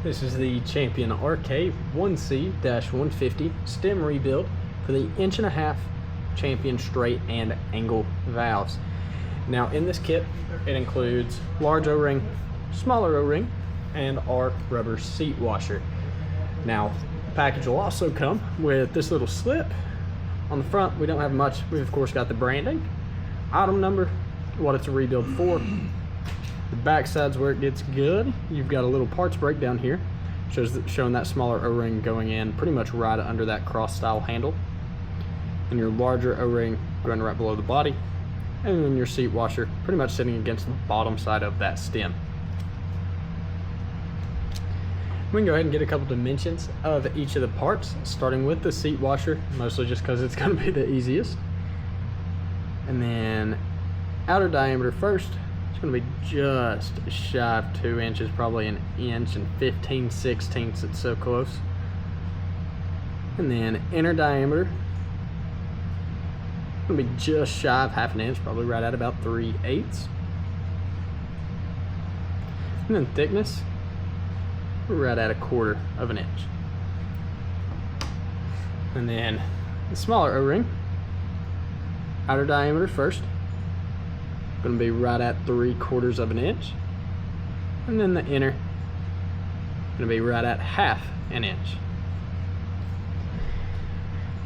This is the Champion RK-1C-150 stem rebuild for the 1.5" Champion straight and angle valves. Now in this kit, it includes large O-ring, smaller O-ring, and our rubber seat washer. Now, the package will also come with this little slip. On the front, we don't have much. We've of course got the branding, item number, what it's a rebuild for. The back side's where it gets good. You've got a little parts breakdown here, showing that smaller O-ring going in pretty much right under that cross style handle, and your larger O-ring going right below the body, and then your seat washer pretty much sitting against the bottom side of that stem. We can go ahead and get a couple dimensions of each of the parts, starting with the seat washer, mostly just because it's going to be the easiest. And then outer diameter first. It's going to be just shy of 2 inches, probably 1 inch and 15/16. It's so close. And then inner diameter, going to be just shy of 1/2 inch, probably right at about 3/8. And then thickness, right at 1/4 inch. And then the smaller O-ring, outer diameter first, going to be right at 3/4 inch, and then the inner going to be right at 1/2 inch.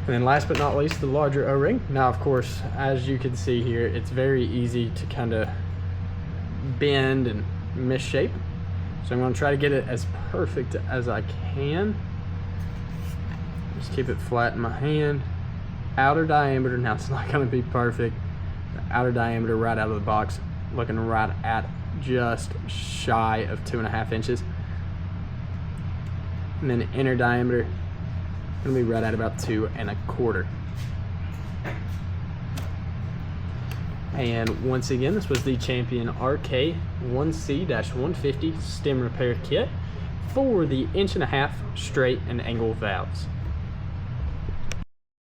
And then last but not least, the larger O-ring. Now of course, as you can see here, it's very easy to kind of bend and misshape, so I'm going to try to get it as perfect as I can. Just keep it flat in my hand. Outer diameter, now it's not going to be perfect. The outer diameter right out of the box, looking right at just shy of 2.5 inches. And then inner diameter, gonna be right at about 2.25. And once again, this was the Champion RK-1C-150 stem repair kit for the 1.5" straight and angle valves.